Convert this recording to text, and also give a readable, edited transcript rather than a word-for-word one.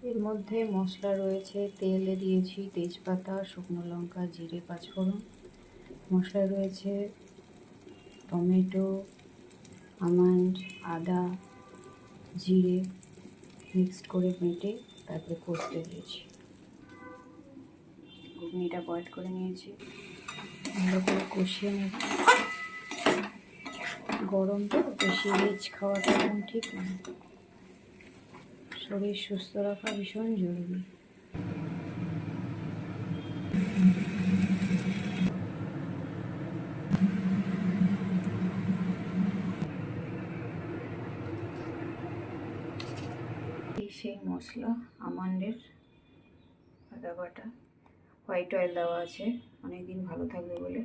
এর মধ্যে মশলা রয়েছে, তেলে দিয়েছি তেজপাতা, শুকনো লঙ্কা, জিরে, পাঁচফোড়ন। মশলায় রয়েছে টমেটো, আমন্ড, আদা, জিরে মিক্সড করে বেটে তারপরে কষতে দিয়েছি। ঘুগনিটা বয়েল করে নিয়েছি, ভালো করে কষিয়ে নেব। গরম তো বেশি রিচ খাওয়াটা এখন ঠিক নয়, শরীর সুস্থ রাখা ভীষণ জরুরি। এই সেই মশলা, আমন্ডের আদা বাটা, হোয়াইট অয়েল দেওয়া আছে অনেকদিন ভালো থাকবে বলে।